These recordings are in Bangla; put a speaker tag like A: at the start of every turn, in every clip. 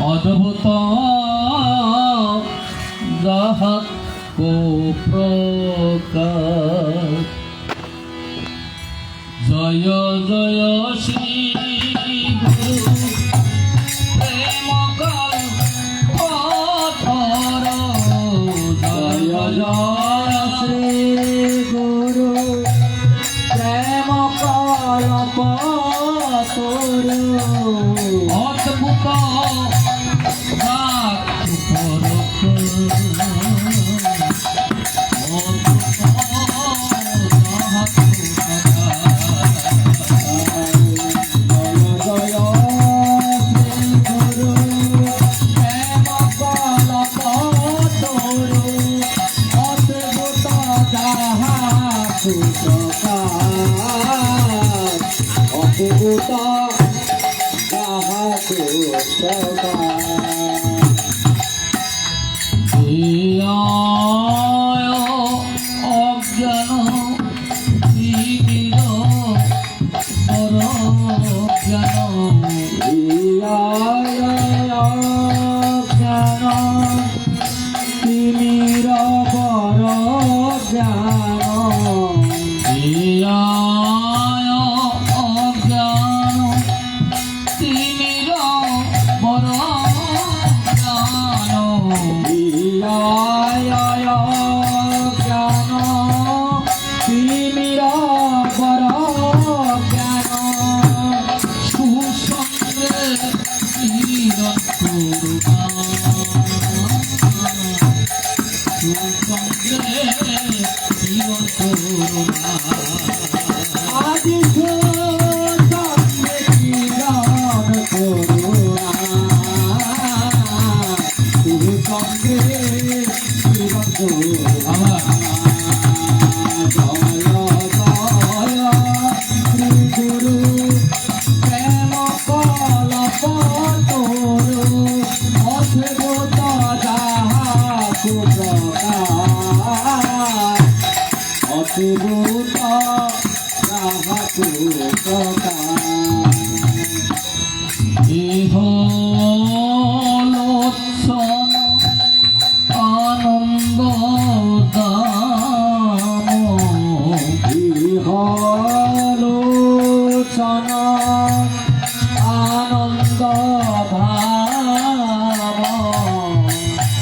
A: অদ্ভুত যাহা কো প্রকাশ। জয় জয় শ্রী গুরু প্রেম কল্পতর। জয় জয় শ্রী গুরু প্রেম কল্পতর। অদ্ভুত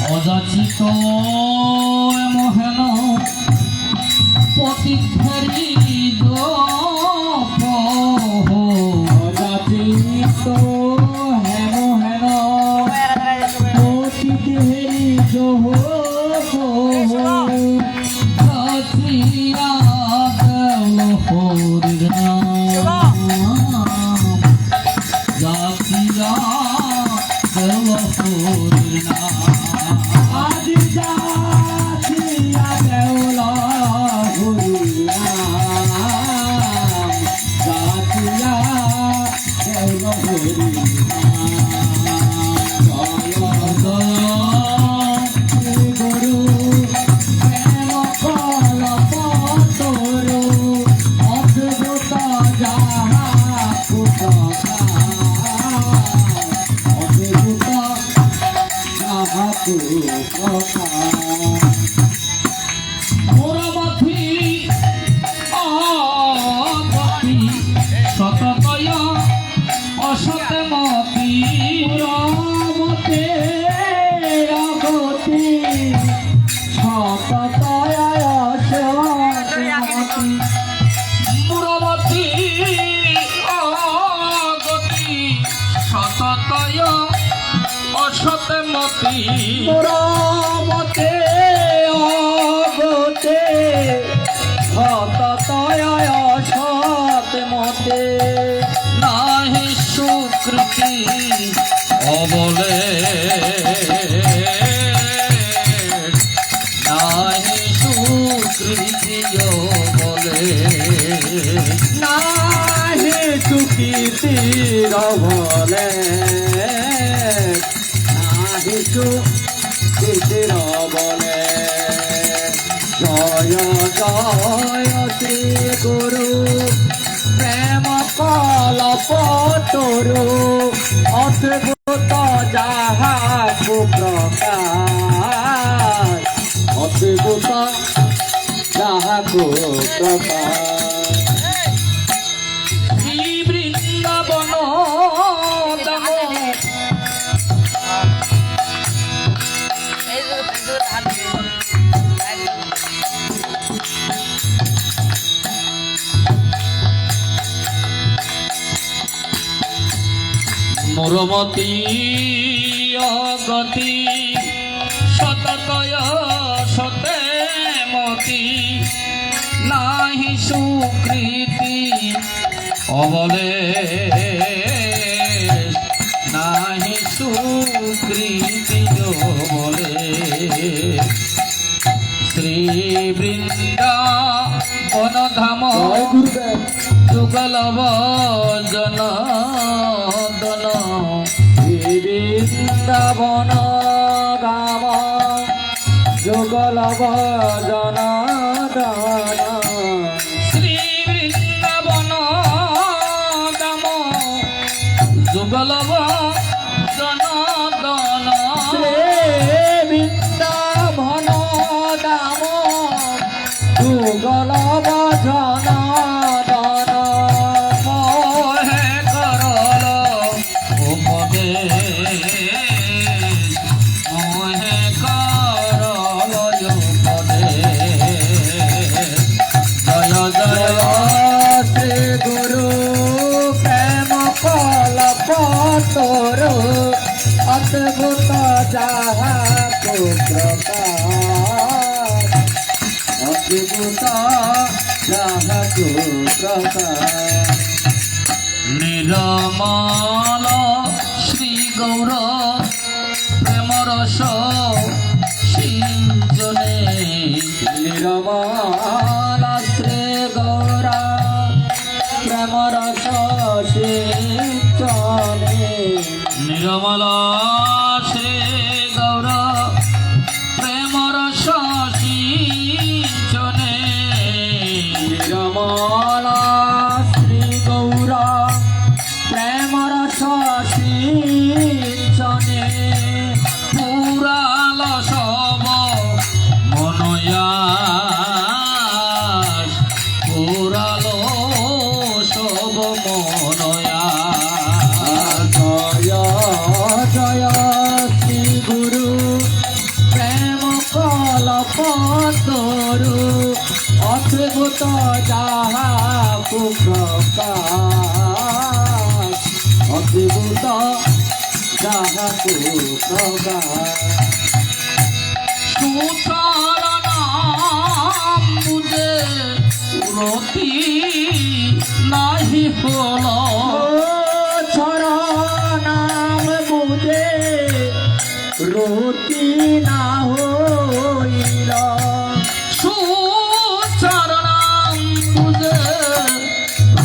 A: অযাচিত মহেন পতিধ্বরি অযাচিত হেম হেন পতিধ্বরি মতে অগতে সততয় সত মতে নাহি সুকৃতি অবলে নাহি সুকৃতি অবলে নাহি সুকৃতি অবলে বলে জয় জয় শ্রী গুরু প্রেম কল্পতরু অদ্ভুত যাহা যাহাকু প্রকাশ অদ্ভুত যাহাকু প্রকাশ শ্রী বৃন্দাবন ধাম মোরমতি অগতি শতকয় শতে মতি নাহি সুকৃতি অবলে নাহি সুকৃতি অবলে শ্রী বৃন্দাবন ধাম যুগলভ জনার্দন বৃন্দাবন ধাম যুগলভ জনার্দন শ্রী বৃন্দাবন ধাম যুগলভ জনার্দন শ্রী বৃন্দাবন ধাম যুগলভ জনার্দন মোহে করল উপদেশ মোহে করল উপদেশ জয় জয় শ্রী গুরু প্রেম কলপ তোর অদ্ভুত যাহাকু প্রকাশ অদ্ভুত যাহাকু প্রকাশ নীলমল শ্রী গৌর প্রেমরস সিঞ্চনে নীলমল শ্রী গৌর প্রেমরস সিঞ্চনে নীলমল শ্রী গৌর প্রেমরস সিঞ্চনে নীলমল শ্রী গৌর প্রেমরস সিঞ্চনে পুরাল সব মনয়াস পুরাল সব মনয়াস জয় জয় শ্রী গুরু প্রেম কলপ তোরু অদ্ভুত যাহাকু প্রকাশ অদ্ভুত যাহাকু প্রকাশ সুচরণাম বুঝে রতি নাহি হল চরণাম বুঝে রতি না হইল সুচরণাম বুঝে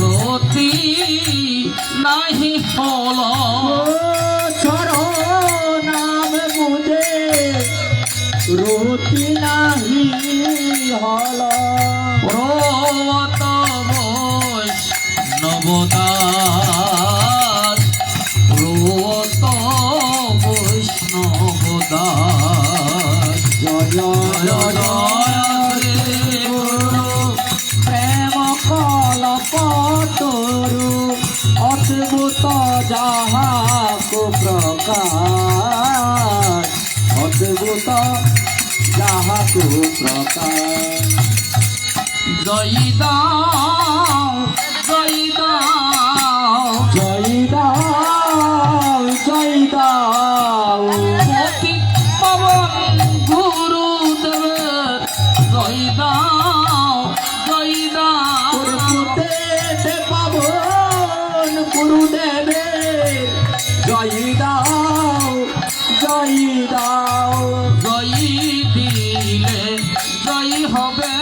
A: রতি নাহি হল চরণাম বুঝে রতি নাহি হল প্রবত বৈষ্ণবদাস প্রবত বৈষ্ণবদাস জয় জয় শ্রী গুরু প্রেম কলপ তোরু অদ্ভুত যাহাকু প্রকাশ অদ্ভুত যাহাকু প্রকাশ জয় দাও জয় দাও জয় দাও জয় দাও পতি পবন গুরুদেব জয় দাও জয় দাও পুতে পবন গুরুদেবে জয় দাও জয় দাও জয় দিলে জয় হবে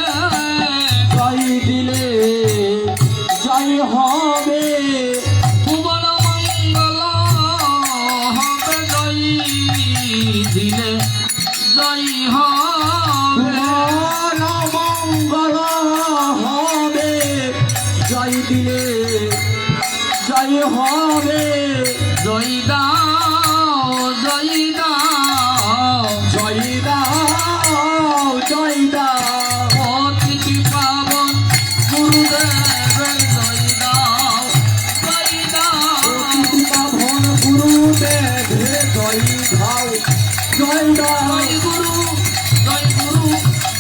A: জয় দিলে জয় হবে ভুবন মঙ্গল হবে জয় দিলে জয় হবে ভুবন মঙ্গল হবে জয় দিলে জয় হবে জয় দাও জয়
B: জয় দাও
A: জয় গুরু জয় গুরু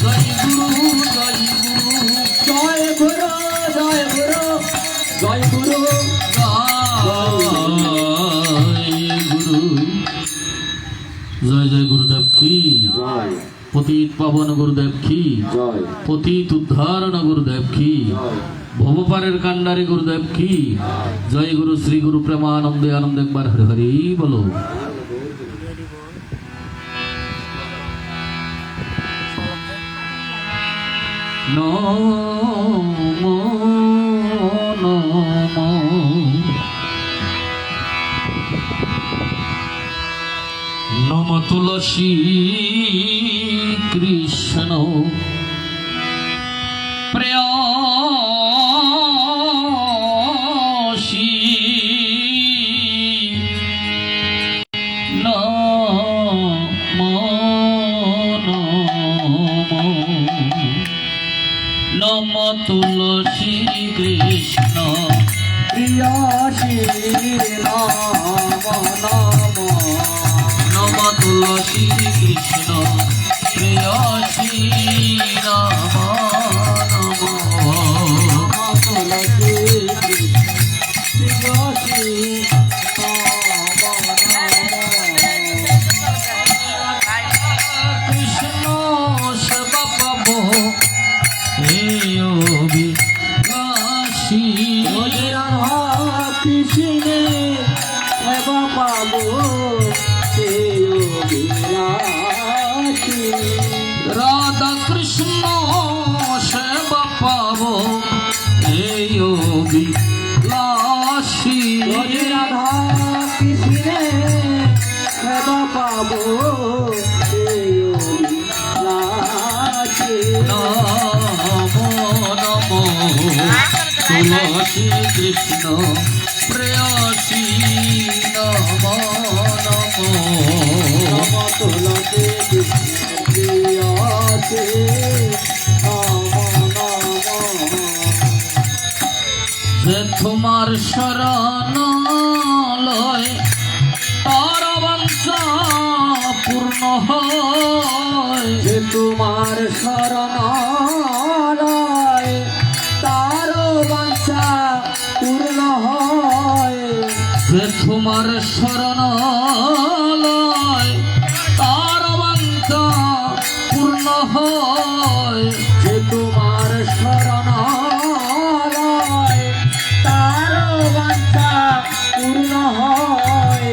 A: জয় গুরু জয় গুরু
B: জয় গুরু জয় গুরু জয় গুরু
A: জয় জয় গুরুদেব কি
B: জয়
A: পতিত পাবন গুরুদেব কি
B: জয়
A: পতিত উদ্ধারণ গুরুদেব কি ভবপারের কান্ডারি গুরুদেব কি জয় গুরু শ্রী গুরু প্রেমানন্দে আনন্দ একবার হরে হরি বলো নমো নমো নম তুলসী কৃষ্ণ প্রেয়সী নমো নমো নম তুলসী কৃষ্ণ
B: প্রিয়সী নম নম
A: নম তুলসী কৃষ্ণ প্রেয়সী নম নম
B: তুলসী প্রিয়সী
A: কৃষ্ণ সেবা পাব বিলাসী
B: রাধা কৃষ্ণে সেবা পাবো বিলাসী
A: রাধা কৃষ্ণ সেবা পাব এই বিলাসী
B: রাধা কৃষ্ণে সেবা পাবো বিলাসী
A: নমো নমো তুলসী কৃষ্ণ প্রেয়সী নমো নমো
B: নম তুলসী কৃষ্ণ প্রিয়সী নম নম
A: যে তোমার শরণ লয় তার বাঞ্ছা পূর্ণ হয়
B: যে তোমার শরণ লয় তার বাঞ্ছা পূর্ণ হয়
A: যে তোমার শরণ লয় তার বাঞ্ছা পূর্ণ হয়
B: যে তোমার শরণ লয় তার বাঞ্ছা পূর্ণ হয়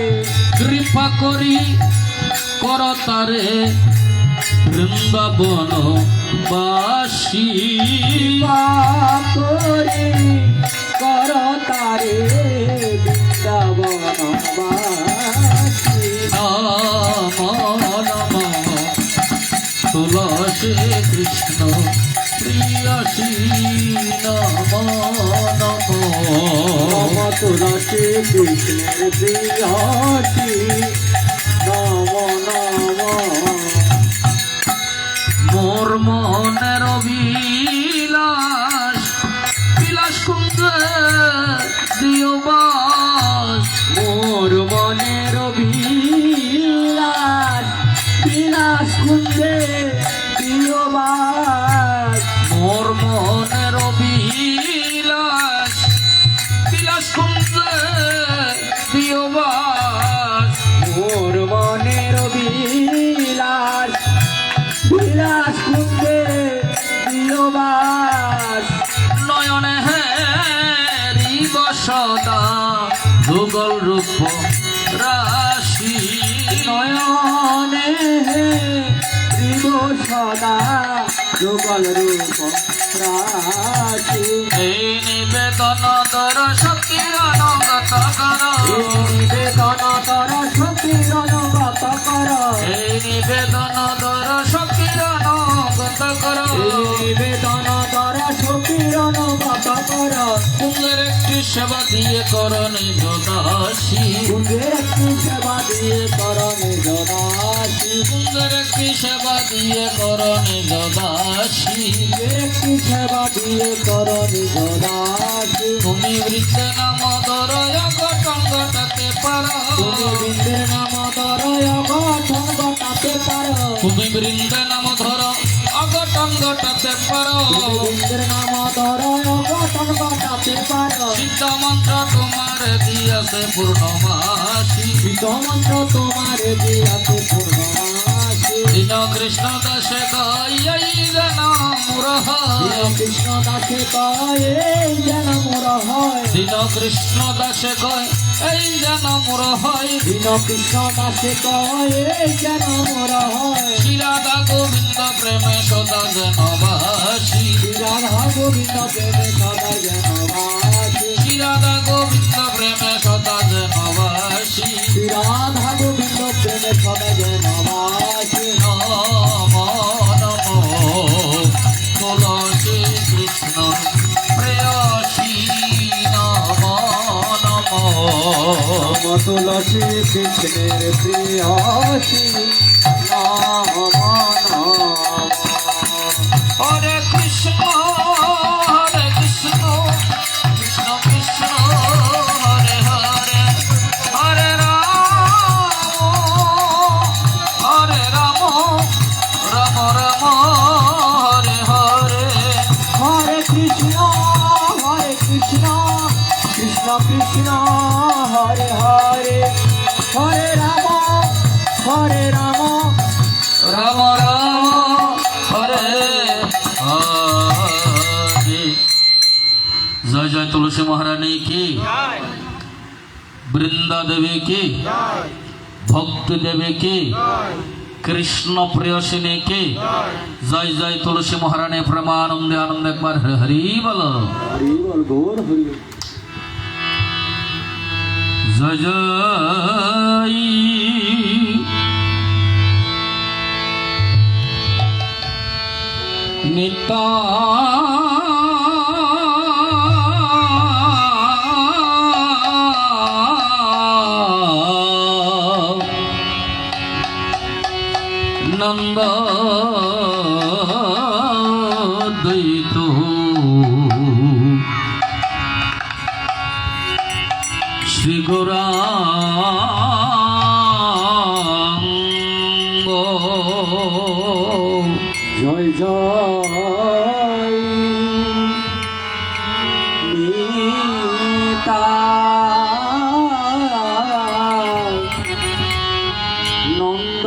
A: কৃপা করি কর তারে বৃন্দাবন বাসী
B: করি কর তারে বৃন্দাবনবাসী
A: নম নম তুলসী কৃষ্ণ প্রিয়সী নম নম
B: নম তুলসী কৃষ্ণের প্রিয়সী নম নম
A: মোর মনের বিলাস বিলাস কুঞ্জে দিও বাস
B: মোর মনের বিলাস বিলাস কুঞ্জে প্রিয়বাস
A: মোর মনের বিলাস বিলাস কুঞ্জে দিও বাস
B: মোর মনের বিলাস বিলাস কুঞ্জে প্রিয়বাস
A: নয়নে হেরিব সদা যুগল রূপ রাশি
B: নয়নে প্রিয় সদা যুগল রূপ রাশি
A: এই নিবেদন দর সখী অনুগত কর
B: নিবেদন তর সখীর অনুগত কর
A: এই নিবেদন দর সখী অনুগত কর
B: নিবেদন তর সখীর অনুগত কর
A: কুঞ্জের একটি সেবা দিয়ে কর নিজ দাসী
B: কুঞ্জের একটি সেবা দিয়ে কর নিজ দাসী
A: কুঞ্জের একটি সেবা দিয়ে কর নিজ দাসী
B: কুঞ্জের একটি সেবা দিয়ে কর নিজ দাসী
A: তুমি বৃদ্ধ নাম দরয় গঠন ঘটাতে পারো
B: তুমি বৃন্দের নাম দরয় গঠন ঘটাতে দিতে পারো
A: তুমি বৃন্দে নাম ধর অঘটন ঘটাতে পারো
B: গোবিন্দের নাম ধরো অঘটন ঘটাতে পারো
A: সিদ্ধ মন্ত্র তোমার দিয়াছে পূর্ণমাসী
B: শীত মন্ত্র তোমার দিয়াছে পূর্ণমাসী
A: দীন কৃষ্ণ দাসে গাই যেন মোর হয়
B: কৃষ্ণ দাসে কয় এই যেন মোর হয়
A: দীন কৃষ্ণ দাসে গায় এই যেন মোর হয়
B: দীন কৃষ্ণ দাসে কয় এই যেন মোর হয়
A: শ্রী রাধা গোবিন্দ প্রেমে সদা যেন বাসী
B: রাধা গোবিন্দ প্রেমে সদা যেন বাসী
A: শ্রী রাধা গোবিন্দ প্রেমে সদা যেন বাসী
B: রাধা গোবিন্দ প্রেমে সদা যেন বাসী
A: নম নম তুলসী কৃষ্ণ প্রেয়সী নম নম
B: তুলসী কৃষ্ণের প্রিয়সী নাম নাম
A: হরে কৃষ্ণ কৃষ্ণ কৃষ্ণ হরে হরে হরে রাম রাম রাম হরে হরে
B: হরে কৃষ্ণ কৃষ্ণ কৃষ্ণ হরে হরে হরে রাম
A: রাম রাম হরে হরে জয় জয় তুলসী মহারানী কি বৃন্দা দেবী কি ভক্তি দেবী কি কৃষ্ণ প্রিয়সিনী কি জয় জয় তুলসী মহারানী প্রেমানন্দে আনন্দে একবার হরি হরি বলো
B: হরি বল গৌর হরি
A: জয় জয় নিতা নন্দ দ্বৈত শ্রী গৌরাঙ্গ
B: জয় জয় নিতাই নন্দ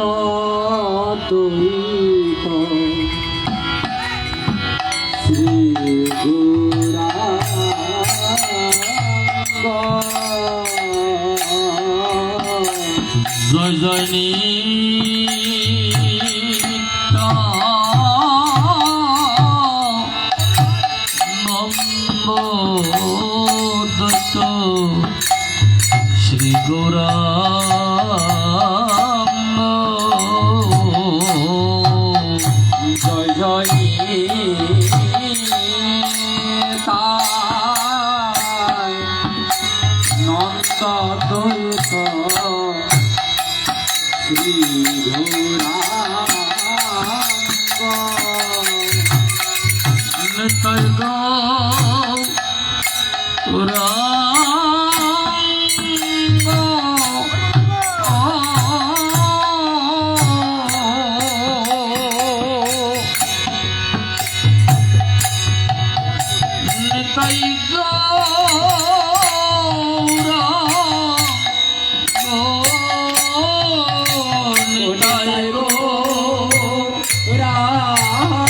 B: তুইত শ্রী গৌরাঙ্গ
A: জয় জয় নিতা নন্দ দত্ত শ্রী গৌরাঙ্গ
B: জয় জয় নিতাই নন্দ দ্বৈত শ্রী গৌরাঙ্গ
A: নিতাই গৌরাঙ্গ নিতাই নিতাই
B: রাম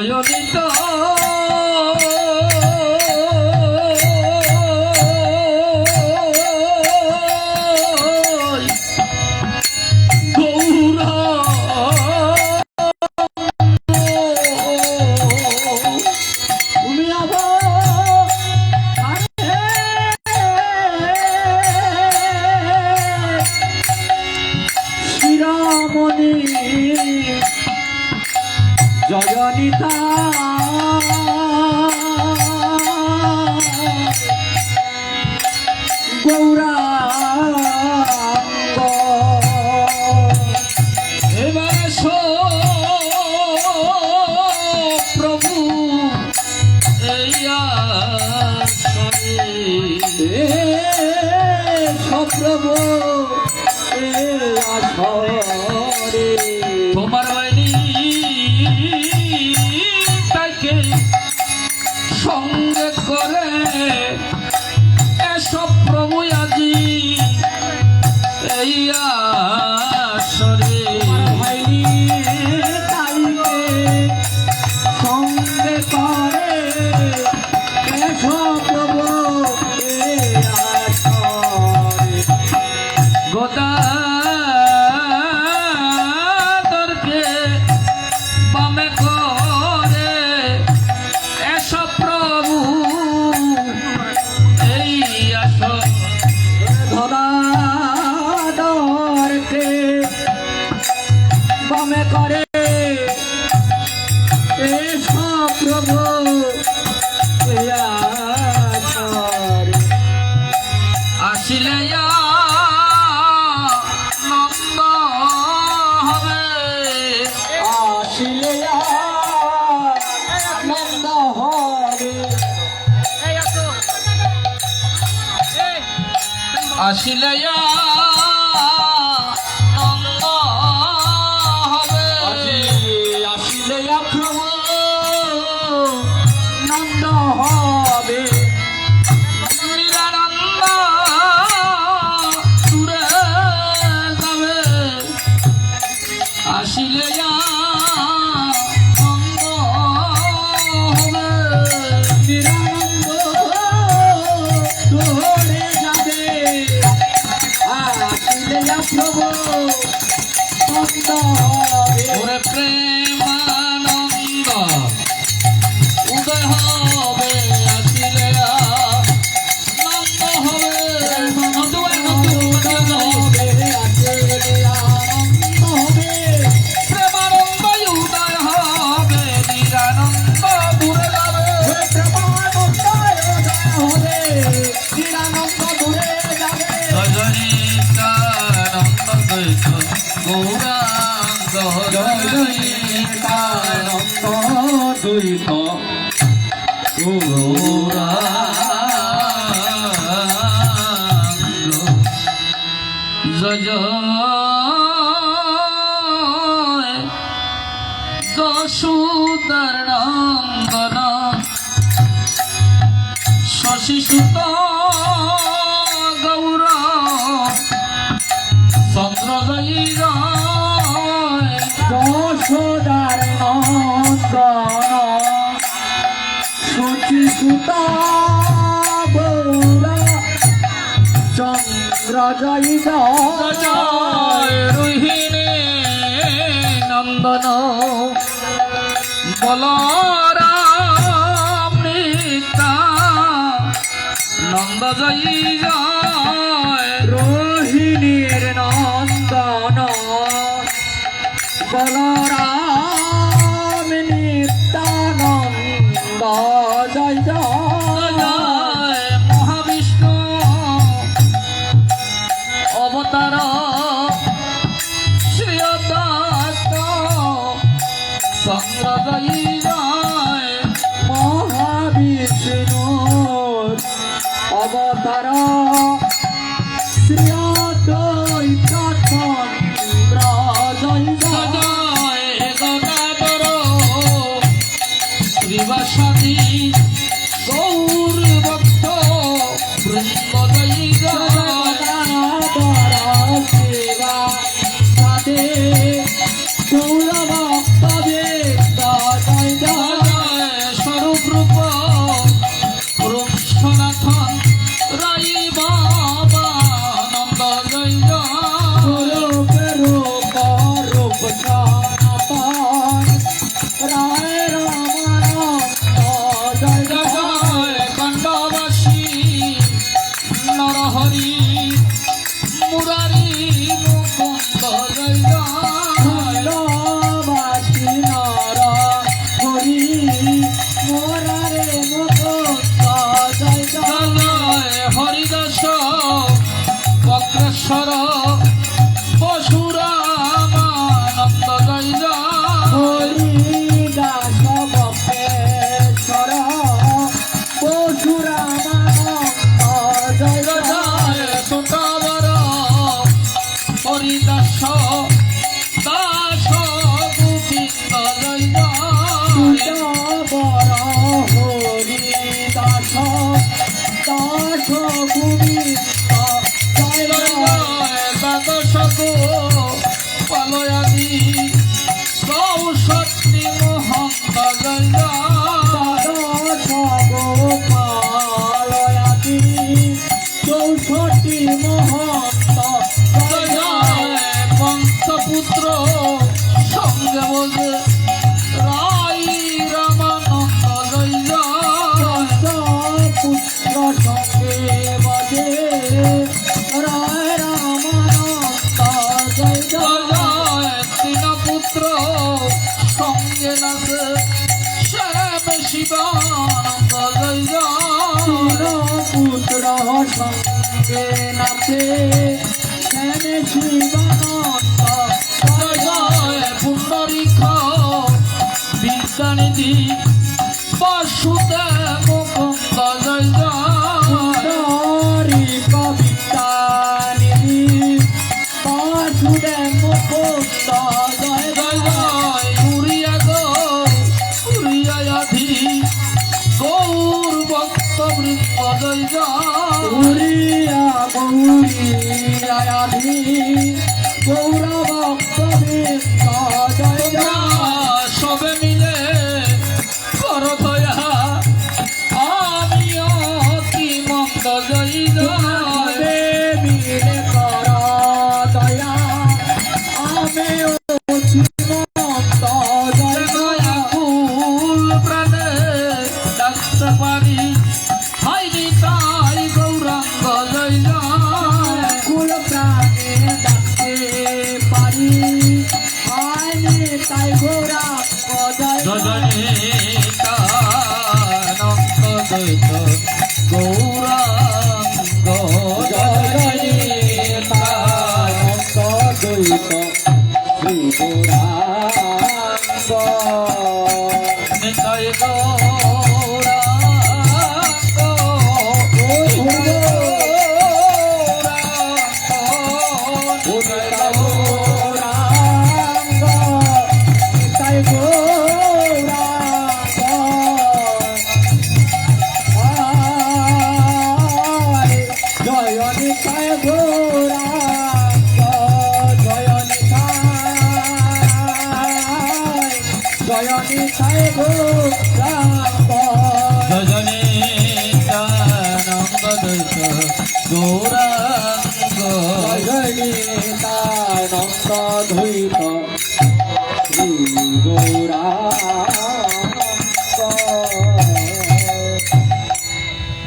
A: জয় নিতা
B: তুমি আবার শিরামণি জয়নিতা গৌরাঙ্গ
A: এবারে প্রভু এই আসনে
B: সপ্রভু আসরে
A: তোমার বাড়ি তাকে সঙ্গে করে এসব প্রভু আজি এই আসরে
B: হয়নি তাইকে সঙ্গে করে সপ্রভু আসরে
A: গোদাদরকে বামে করে এসব প্রভু এই আসর
B: ধরাদরকে বামে করে সপ্রভু আসরে
A: আসিলে নন্দ হবে
B: আসিলে আনন্দ হবে
A: আসিলে নন্দ হবে
B: আসিলে প্রভু নন্দ হবে
A: নিরানন্দ দূরে যাবে আসিলে নন্দ হবে
B: নিরানন্দ ধরে যাবে আসিলে প্রভু নন্দ হবে
A: ওরে প্রেমানন্দ উদয় হবে আসিলে নন্দ হবে নতুন নতুন
B: হবে আসিলে আনন্দ হবে
A: প্রেমানন্দ উদয় হবে নিরানন্দ দূরে যাবে
B: হবে নিরানন্দ দূরে যাবে
A: রজনীকানন্দ দ্বৈত গৌরাঙ্গ
B: জয়নিতানন্দ দ্বৈত
A: গৌরাঙ্গ জয় জয় যশোদার নন্দন শশীসুত গৌর চন্দ্রজয়ী জয়
B: যশোদার নন্দন সূচি সুতা গৌরা চন্দ্র জয়
A: জয় রোহিণী নন্দন বলরাম নিতা নন্দ জয়ী জয়
B: রোহিণীর নন্দন বলরাম নিত্যানন্দ জয় জয়
A: জয় মহাবিষ্ণু অবতার শ্রীয়দাত চন্দ্রজয়ী জয়
B: মহাবিষ্ণুর অবতার
A: গো সঙ্গে নাচে শ্যাম শিবানন্দ জয় জয়
B: পুত্র সঙ্গে নাচে শ্যাম শিবানন্দ
A: জয় জয় পুণ্ডরিক বিদ্যানিধি বাসুদেব মুকুন্দ জয় জয়
B: হরি কবিতানিধি বাসুদেব মুকুন্দ জয়
A: জয়
B: জয়
A: জয় কুরিয়া গো কুরিয়াধি গৌর ভক্ত বৃন্দ জয় জয়
B: উড়িয়া গৌরিয়াধি গৌরভক্ত বৃন্দ জয় জয়
A: সবে মিলে কর দয়া আমিও কি মন্দ জয় জয়
B: মিলে কর দয়া আমি অতিমন্ত জয় জয়
A: ফুল প্রাণে ডাকতে পারি হাইনি তাই গৌরাঙ্গ জয় জয়
B: কুল প্রাণে ডাকতে পারি আইনি তাই ঘোরা জয়
A: জজনে কানন্দ দ্বৈত গৌরাঙ্গ জজনে
B: জয়নিতানন্দ দ্বৈত শ্রী গৌরাঙ্গ
A: নিতাই গৌরাঙ্গ জজনে কানন্দ দ্বৈত গৌরাঙ্গ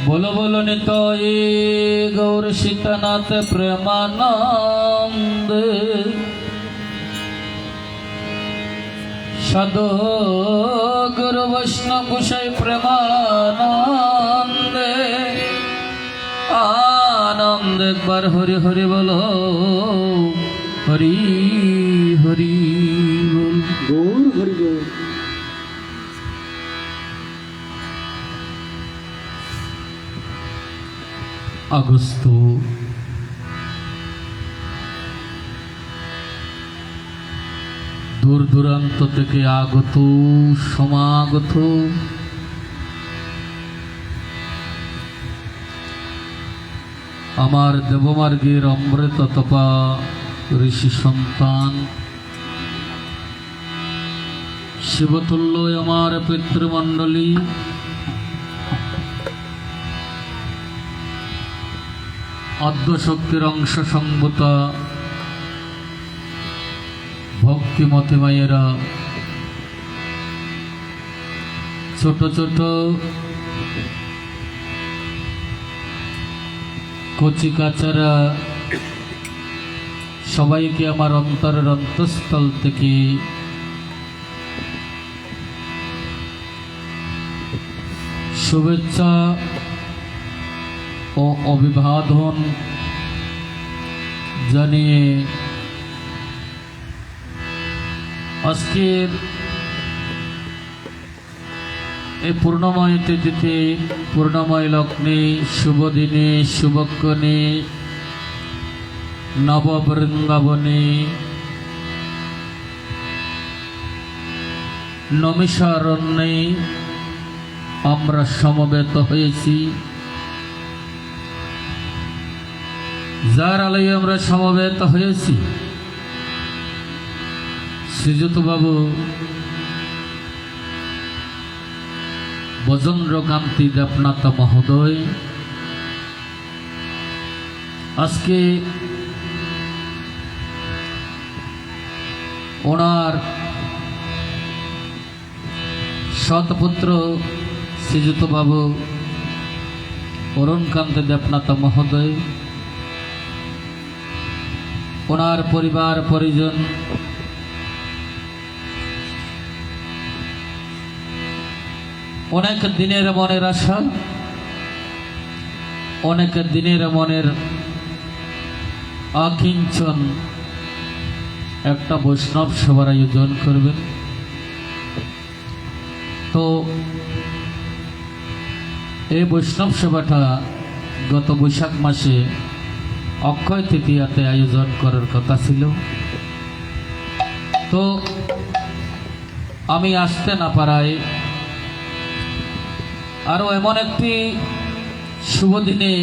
A: बोलो बोलो निताय गौर सीतानाथ प्रेमानंद साधु गुरु वैष्णव गोसाई प्रेमानंद आनंद एक बार हरि हरि बोलो हरि हरि बोल
B: गौर हरि गौर
A: আগস্ট দূর দূরান্ত থেকে আগত সমাগত আমার দেবমার্গের অমৃত তপা ঋষি সন্তান শিবতুল্য আমার পিতৃমণ্ডলী আদ্যশক্তির অংশ সংবতা ভক্তিমতী মায়েরা ছোট ছোট কচি কাচারা সবাইকে আমার অন্তরের অন্তঃস্থল থেকে শুভেচ্ছা ও অভিবাদন জানিয়ে আজকের এই পূর্ণময় তিথিতে পূর্ণময় লগ্নে শুভ দিনে শুভক্ষণে নববৃন্দাবনে নমিষারণ্যে আমরা সমবেত হয়েছি। যার আলোয় আমরা সমবেত হয়েছি শ্রীযুত বাবু বজেন্দ্রকান্তি দেবনাথ মহোদয় আজকে ওনার সৎপুত্র শ্রীযুত বাবু অরুণকান্তি দেবনাথ মহোদয় ওনার পরিবার পরিজন অনেক দিনের মনের আশা, অনেক দিনের মনের আকিঞ্চন একটা বৈষ্ণব সভার আয়োজন করবেন। তো এই বৈষ্ণব সভাটা গত বৈশাখ মাসে অক্ষয় তৃতীয়াতে আয়োজন করার কথা ছিল। তো আমি আসতে না পারায় আরও এমন একটি শুভ দিনে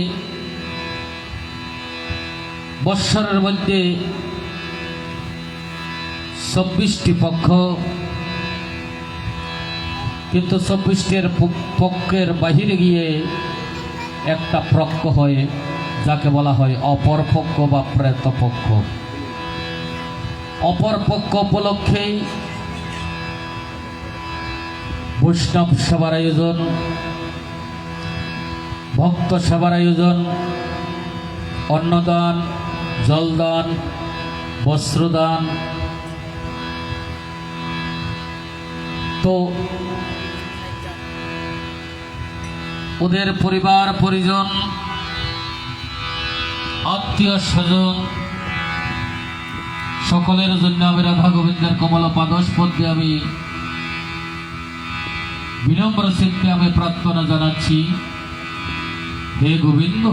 A: বৎসরের মধ্যে ২৪টি পক্ষ, কিন্তু ২৪টির পক্ষের বাহিরে গিয়ে একটা পক্ষ হয় যাকে বলা হয় অপর পক্ষ বা প্রেতপক্ষ। অপর পক্ষ উপলক্ষেই বৈষ্ণব সভার আয়োজন, ভক্ত সভার আয়োজন, অন্নদান, জলদান, বস্ত্রদান। তো ওদের পরিবার পরিজন, আত্মীয় স্বজন সকলের জন্য আমি রাধা গোবিন্দের কমল পাদস্পর্শে আমি বিনম্র চিত্তে আমি প্রার্থনা জানাচ্ছি, হে গোবিন্দ,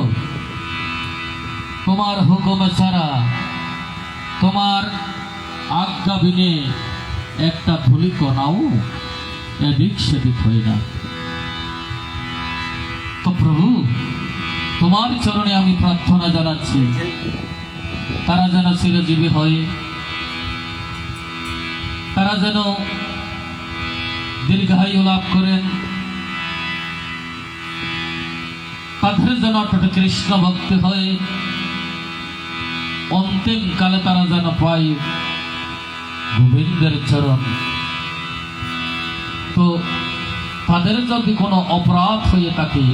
A: তোমার হুকুম ছাড়া, তোমার আজ্ঞা বিনে একটা ধুলি কণাও এদিক সেদিক হয় না। তো প্রভু, তোমার চরণে আমি প্রার্থনা জানাচ্ছি, তারা যেন চিরজীবী হয়, তারা যেন দীর্ঘায়ু লাভ করেন, তাদের যেন অটুট কৃষ্ণ ভক্তি হয়, অন্তিম কালে তারা যেন পায় গোবিন্দের চরণ। তো তাদের যদি কোনো অপরাধ হয়ে থাকে,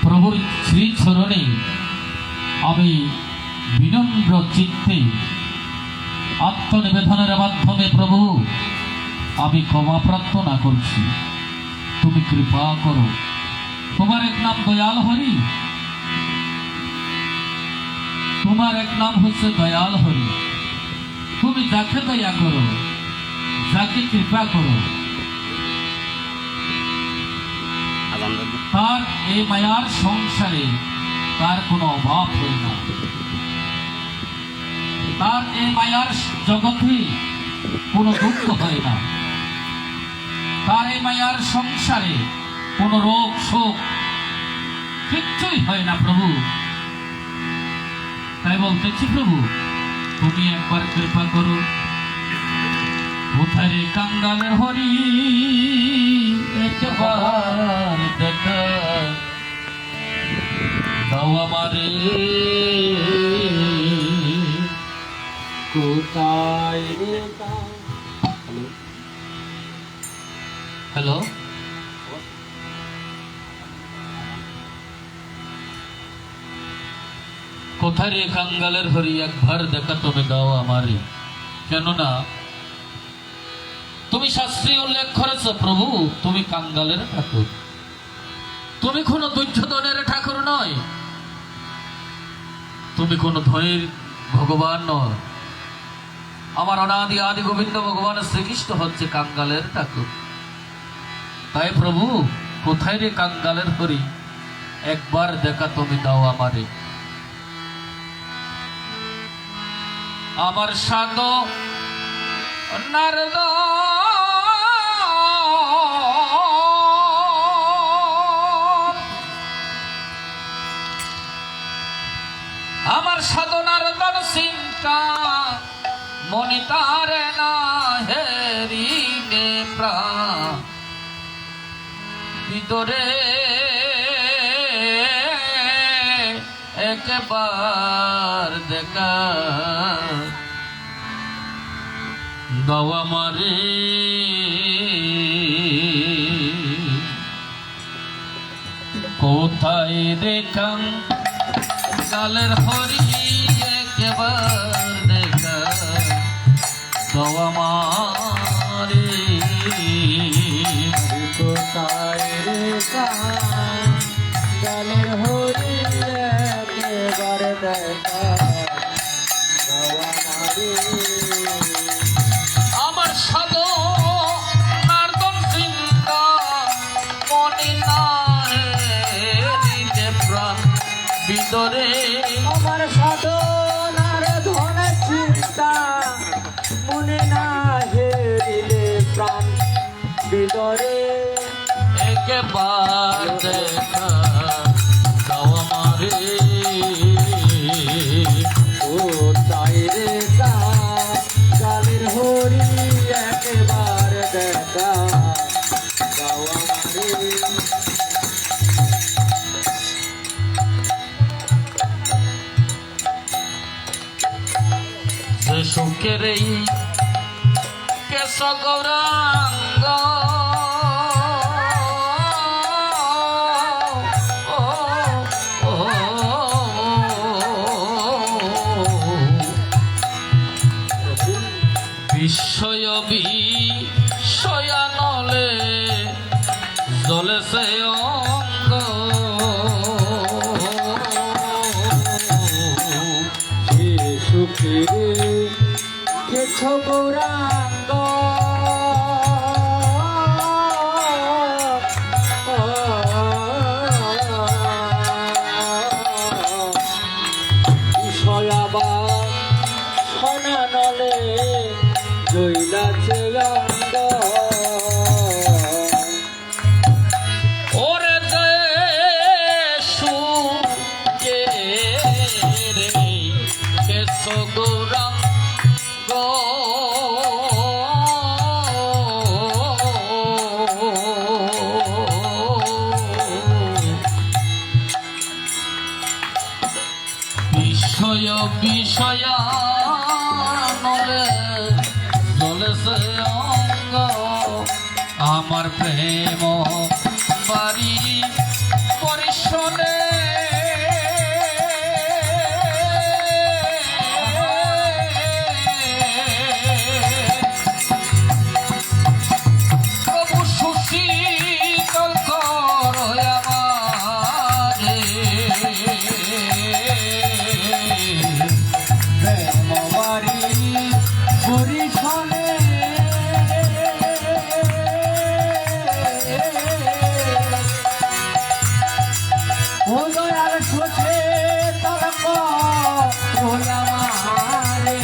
A: প্রভুর শ্রীচরণে আমি বিনম্র চিত্তে আত্মনিবেদনের মাধ্যমে প্রভু আমি ক্ষমা প্রার্থনা করছি, তুমি কৃপা করো। তোমার এক নাম দয়াল হরি, তোমার এক নাম হচ্ছে দয়াল হরি। তুমি যাকে দয়া করো, যাকে কৃপা করো, তার এই মায়ার সংসারে তার কোনো অভাব হয় না, তার এই মায়ার জগতে কোনো দুঃখ হয় না, তার এই মায়ার সংসারে কোনো রোগ শোক কিচ্ছুই হয় না প্রভু। তাই বলতেছি প্রভু, তুমি একবার কৃপা করো। কোথায় রে কাঙ্গালের হরি, একবার দেখা দাও আমারে।
B: কোথায় রে
A: হ্যালো, কোথায় রে কাঙ্গালের হরি, একবার দেখা তুমি দাও আমারে। কেননা তুমি শাস্ত্রে উল্লেখ করেছ প্রভু, তুমি কাঙ্গালের ঠাকুর, তুমি কোনো দুর্যোধনের ঠাকুর নয়, তুমি কোনো ধনীর ভগবান নয়। আমার অনাদি আদি গোবিন্দ ভগবান শ্রীকৃষ্ণ হচ্ছে কাঙ্গালের ঠাকুর। তাই প্রভু, কোথায় রে কাঙ্গালের হরি, একবার দেখা তুমি দাও আমারে। আমার সাদ নারদ আমার সাধনার দান চিন্তা মনে তারে না হেরিনে প্রাণ ভিতরে একবার দেখা দাও আমারে। কোথায় দেখাং কালের হরি, একবার দেখা দাও আমারে।
B: কোথায় কাঙ্গালের হরি একেবারে দেখা আমারে
A: আমার সাধু নারদন চিন্তা মনে না দিতে প্রাণ ভিতরে
B: আমার সাধনার ধনের চিন্তা মনে না হেরিলে প্রাণ ভিতরে
A: একবার দেখা দাও আমারে
B: ও তাই রে কালের হরি একবার দেখা দাও আমারে
A: যে সুখের এই কেশ গৌরাঙ্গ বিস্ময় বিষয়ানলে জলে সে অঙ্গ
B: সুখেরে কেছ গৌরাঙ্গ বিষয়াবার সনানলে জৈলাছে অঙ্গ
A: ওরে দেশু কে রে কেশ গৌরাঙ্গ বিষয় বিষয়ানলে চলেছে অঙ্গ আমার প্রেম বাড়ি পরিশনে প্রভু সুশীতল কর আমারে
B: প্রেমবাড়ি বরিশালে ও দয়াল সোছে তলক আমারে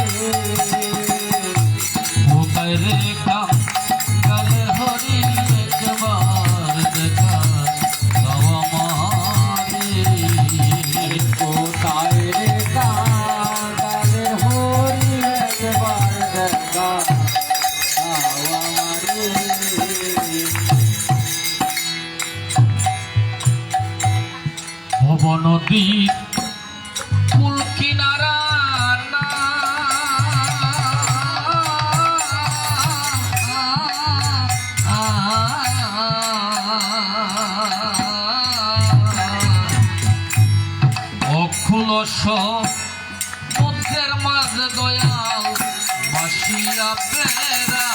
A: কোথায় রে কাঙ্গালের হরি একবার দেখা দাও আমারে
B: কোথায় রে কাঙ্গালের হরি একবার দেখা আমারে
A: ভবনদীর কুল কিনারা না অখুল সমুদ্রের মাঝে দয়াল বাসিয়া বেড়া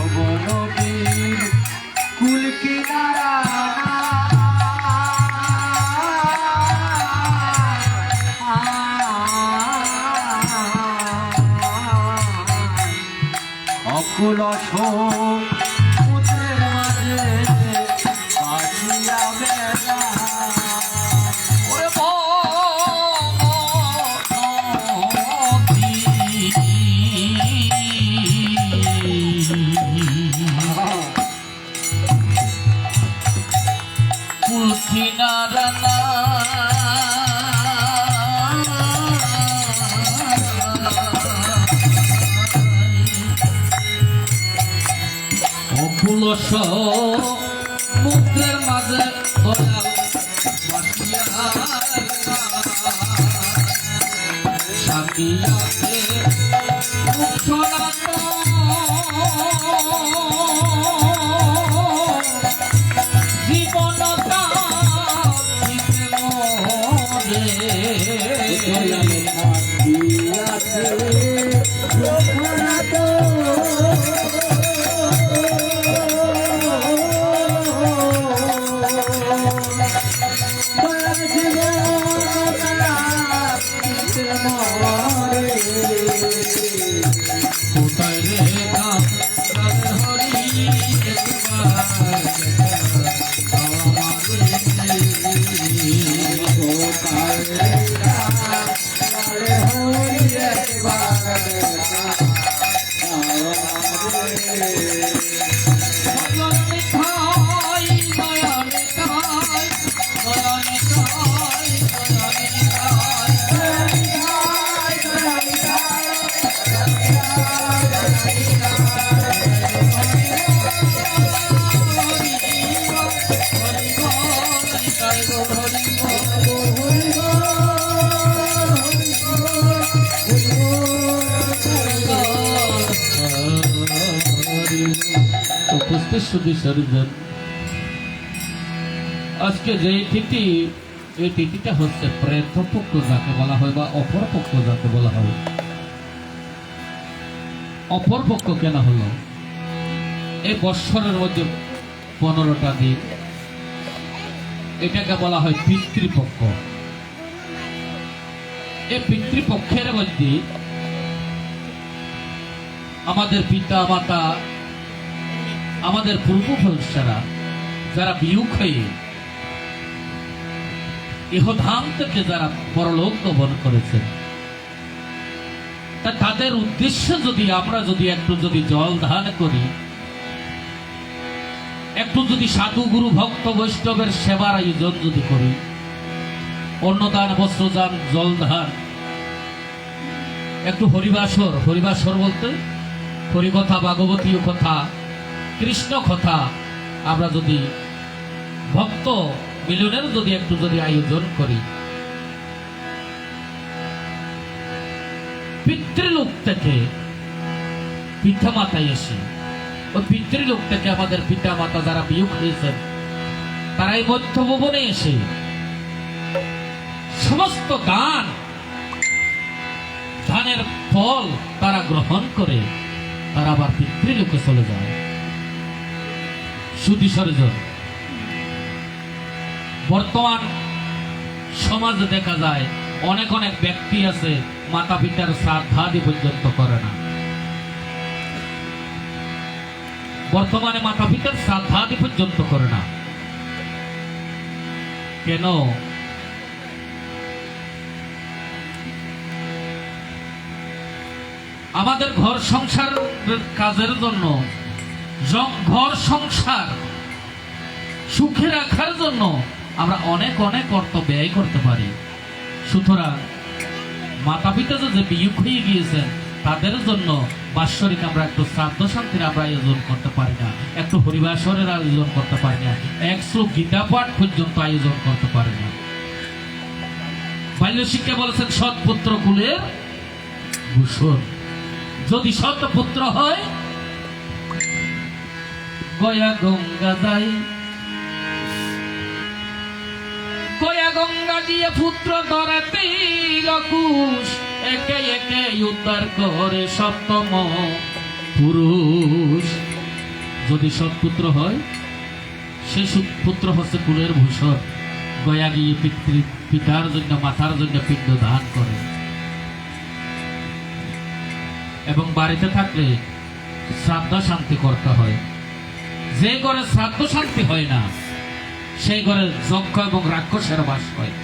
B: ভবনবীর কুল কিনারা অকুল সমুদ্রের মাঝে বাসিয়া বেড়া
A: ওরে কুল কিনারা না অকুল সমুদ্রের মাঝে দয়াল বাসিয়া সাকিয়াতে জীবন
B: থাকিয়াছে
A: উপস্থিত শুধু সরিজন, আজকে যে তিথি, এই তিথিটা হচ্ছে প্রেতপক্ষ যাকে বলা হয় বা অপরপক্ষ যাকে বলা হয়। অপরপক্ষ কেন হলো? এই বৎসরের মধ্যে 15টা দিন, এটাকে বলা হয় পিতৃপক্ষ। এই পিতৃপক্ষের মধ্যে আমাদের পিতা মাতা, আমাদের পূর্বপুরুষরা যারা বিয়োগ হয়ে ইহধাম থেকে যারা পরলোক গমন করেছেন, তা তাদের উদ্দেশ্যে যদি আমরা একটু জল দান করি, একটু যদি সাধু গুরু ভক্ত বৈষ্ণবের সেবার আয়োজন যদি করি, অন্নদান, বস্ত্রদান, জল দান, একটু হরিবাসর বলতে হরিকথা, ভাগবতীয় কথা, কৃষ্ণ কথা আমরা যদি ভক্ত মিলনের একটু আয়োজন করি, পিতৃলোক থেকে পিতা মাতায় এসে, ওই পিতৃলোক থেকে আমাদের পিতা মাতা যারা বিয়োগ হয়েছেন, তারা এই মধ্য ভুবনে এসে সমস্ত দানের ফল তারা গ্রহণ করে তারা আবার পিতৃলোকে চলে যায়। শুধু সরজন, বর্তমান সমাজে দেখা যায় অনেক ব্যক্তি আছে মাতা পিতার শ্রাদ্ধাদি পর্যন্ত করে না। বর্তমানে মাতা পিতার শ্রাদ্ধাদি পর্যন্ত করে না কেন? আমাদের ঘর সংসার কাজের জন্য, ঘর সংসার সুখে রাখার জন্য আমরা অনেক অর্থ ব্যয় করতে পারি। সুতরাং মাতা পিতা যে বিয়োগ হয়ে গিয়েছেন, তাদের জন্য বাৎসরিক আমরা একটু শ্রাদ্ধ শান্তির আমরা আয়োজন করতে পারি না, একটু হরিবাসরের আয়োজন করতে পারি না, এক শ্লোক গীতা পাঠ পর্যন্ত আয়োজন করতে পারি না। বাল্য শিক্ষা বলেছেন সৎপুত্র কুলের ভূষণ। যদি সৎপুত্র হয়, গয়া গঙ্গা যাই, গয়া গঙ্গা দিয়ে পুত্র ধরাতে লকুশ, একে একে উদ্ধার করে সপ্তম পুরুষ। যদি সৎপুত্র হয়, সেই পুত্র হচ্ছে কুলের ভূষণ। গয়া গিয়ে পিতার জন্য, মাতার জন্য পিণ্ড দান করে। এবং বাড়িতে থাকলে শ্রাদ্ধ শান্তি করতে হয়। যে ঘরে শ্রাদ্ধ শান্তি হয় না, সেই ঘরে যজ্ঞ এবং রাক্ষসের বাস হয়।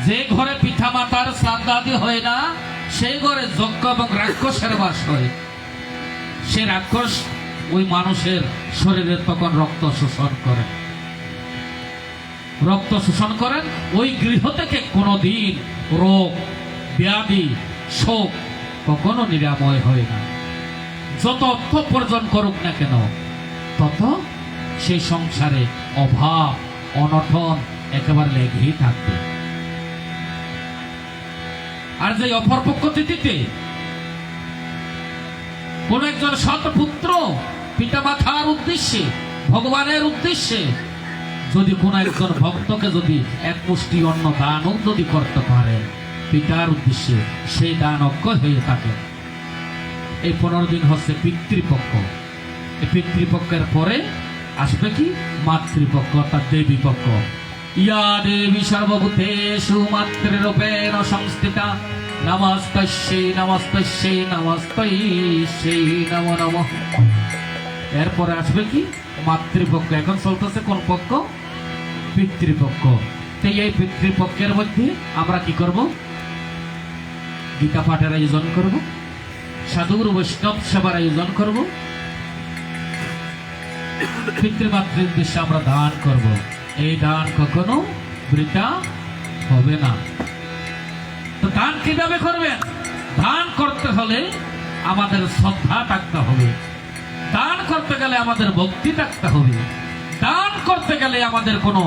A: যে ঘরে পিতা মাতার শ্রাদ্ধাদি হয় না, সেই ঘরে যজ্ঞ এবং রাক্ষসের বাস হয়। সে রাক্ষস ওই মানুষের শরীরে তখন রক্ত শোষণ করেন। ওই গৃহ থেকে কোনোদিন রোগ ব্যাধি শোক কখনো নিরাময় হয় না। যত অর্থ উপার্জন করুক না কেন, তত সেই সংসারে অভাব অনটন একেবারে লেগেই থাকবে। আর যে অপরপক্ষ তিথিতে কোন একজন সৎ পুত্র পিতা মাতার উদ্দেশ্যে, ভগবানের উদ্দেশ্যে যদি কোন একজন ভক্তকে যদি এক মুষ্টি অন্ন দানও যদি করতে পারে পিতার উদ্দেশ্যে, সেই দান অক্ষয় হয়ে থাকে। এই 15 দিন হচ্ছে পিতৃপক্ষ। এই পিতৃপক্ষের পরে আসবে কি মাতৃপক্ষ, অর্থাৎ দেবী পক্ষ। ইয়া দেবী সর্বভূতেষু মাতৃরূপেণ সংস্থিতা, নমস্তস্যৈ নমস্তস্যৈ নমস্তস্যৈ নমো নমঃ। এরপরে আসবে কি মাতৃপক্ষ। এখন চলতেছে কোন পক্ষ? পিতৃপক্ষ। তাই এই পিতৃপক্ষের মধ্যে আমরা কি করব? গীতা পাঠের আয়োজন করব, সাধুগুরু বৈষ্ণব সেবার আয়োজন করব, পিতৃমাতৃর উদ্দেশ্যে আমরা দান করব। এই দান কখনো বৃথা হবে না। তো দান কিভাবে করবেন? দান করতে হলে আমাদের শ্রদ্ধা থাকতে হবে, দান করতে গেলে আমাদের ভক্তি থাকতে হবে, দান করতে গেলে আমাদের কোনো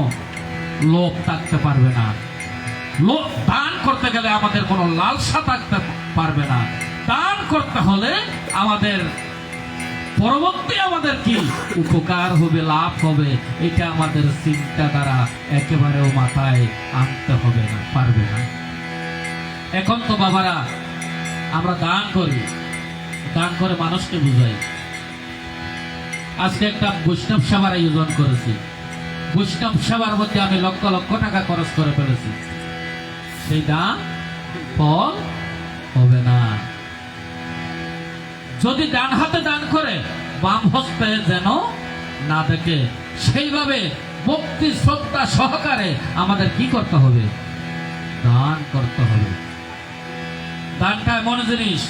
A: লোভ থাকতে পারবে না। দান করতে গেলে আমাদের কোনো লালসা থাকতে পারবে না। দান করতে হলে আমাদের পরবর্তী আমাদের কি উপকার হবে, লাভ হবে, এটা আমাদের চিন্তাধারা একেবারেও মাথায় আনতে হবে না, পারবে না। এখন তো বাবারা আমরা দান করি, দান করে মানুষকে বুঝাই। আজকে একটা বৈষ্ণব সেবার আয়োজন করেছি, বৈষ্ণব সেবার মধ্যে আমি লক্ষ লক্ষ টাকা খরচ করে ফেলেছি, সেই দান ফল হবে না। যদি ডান হাতে দান করে বাম হস্তে যেন না দেখে, সেইভাবে ভক্তি শ্রদ্ধা সহকারে আমাদের কি করতে হবে? দান করতে হবে। দানটা এমন জিনিস,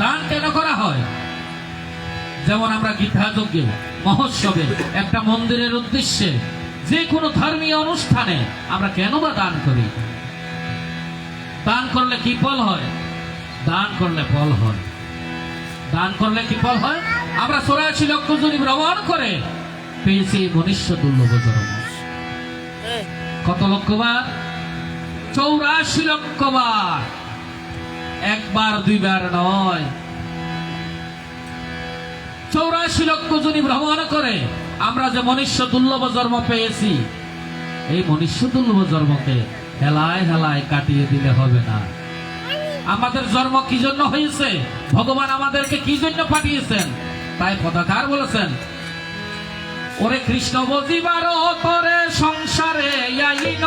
A: দান কেন করা হয়? যেমন আমরা গীতা যজ্ঞে, মহোৎসবে, একটা মন্দিরের উদ্দেশ্যে, যে কোনো ধর্মীয় অনুষ্ঠানে আমরা কেন বা দান করি? দান করলে কি ফল হয়? দান করলে ফল হয়। দান করলে কি ফল হয়? আমরা 84 লক্ষ জনি ভ্রমণ করে পেয়েছি মনুষ্য দুর্লভ জন্ম। কত লক্ষ বার? 84 লক্ষ বার, একবার দুইবার নয়। 84 লক্ষ জনি ভ্রমণ করে আমরা যে মনুষ্য দুর্লভ জন্ম পেয়েছি, এই মনুষ্য দুর্লভ জন্মকে হেলায় হেলায় কাটিয়ে দিলে হবে না। আমাদের জন্ম কি জন্য হয়েছে? ভগবান আমাদেরকে কি জন্য পাঠিয়েছেন? তাই পদাকার বলেছেন, ওরে কৃষ্ণ বজিবার তরে সংসারে আইন,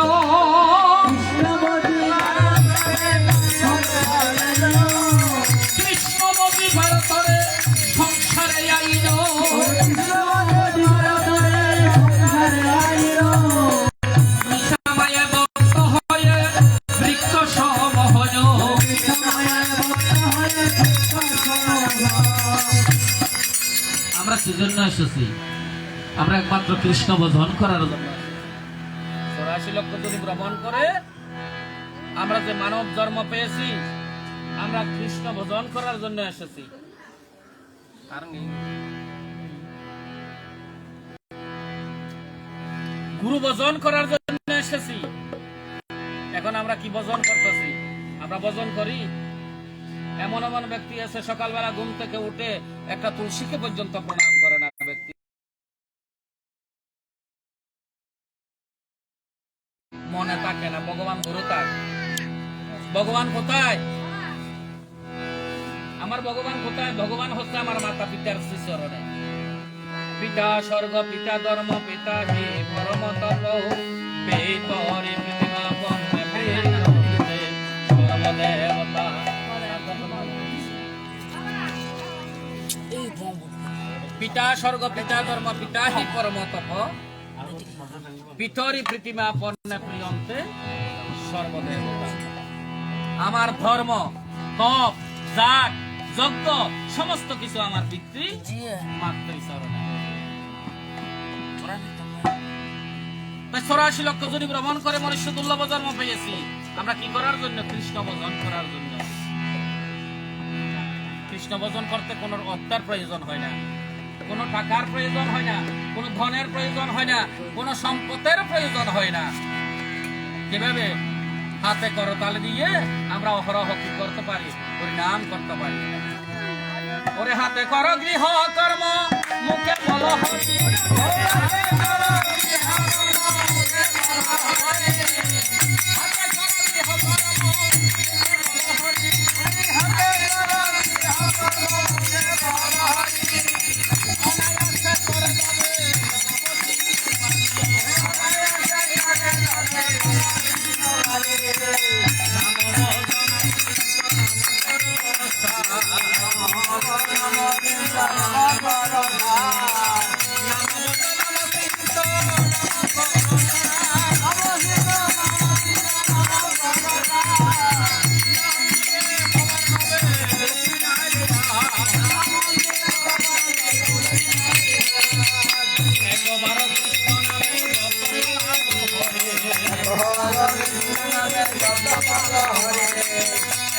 A: কৃষ্ণ বজিবার তরে সংসারে আইন, আমরা সেজন্য এসেছি, আমরা একমাত্র কৃষ্ণ ভজন করার জন্য। 84 লক্ষ জনি ভ্রমণ করে আমরা যে মানব জন্ম পেয়েছি, আমরা কৃষ্ণ ভজন করার জন্য এসেছি। গুরু ভজন করার জন্য এসেছি। এখন আমরা কি ভজন করতেছি? আমরা ভজন করি। এমন এমন ব্যক্তি আছে সকালবেলা ঘুম থেকে উঠে একটা তুলসীকে পর্যন্ত প্রণাম করে না। ব্যক্তি মনে থাকে না ভগবান গুরু তার। ভগবান কোথায়? আমার ভগবান কোথায়? ভগবান হচ্ছে আমার মাতা পিতার শ্রীচরণে। পিতা স্বর্গ, পিতা ধর্ম, পিতা হি পরম তপ, পিতরি পৃথিবী বন্দে প্রিয়তে সর্বদেবতা। পিতা স্বর্গ, পিতা ধর্ম, পিতা হি পরম তপ, পিতরি পৃথিবী বন্দে প্রিয়তে সর্বদেবতা। আমার ধর্ম, তপ, যাগ, যজ্ঞ সমস্ত কিছু আমার পিতৃ মাতৃ চরণে। 84 লক্ষ জনি ভ্রমণ করে মনুষ্য দুর্লভ জন্ম পেয়েছি। আমরা কি করার জন্য? কৃষ্ণ ভজন করার জন্য। কৃষ্ণ ভজন করতে কোনো অর্থের প্রয়োজন হয় না, কোনো টাকার প্রয়োজন হয় না, কোনো ধনের প্রয়োজন হয় না, কোনো সম্পদের প্রয়োজন হয় না। কিভাবে? হাতে করতাল দিয়ে আমরা অহরহ কি করতে পারি? পরিণাম করতে পারি। ওরে হাতে কর গৃহ কর্ম, মুখে বল হরি,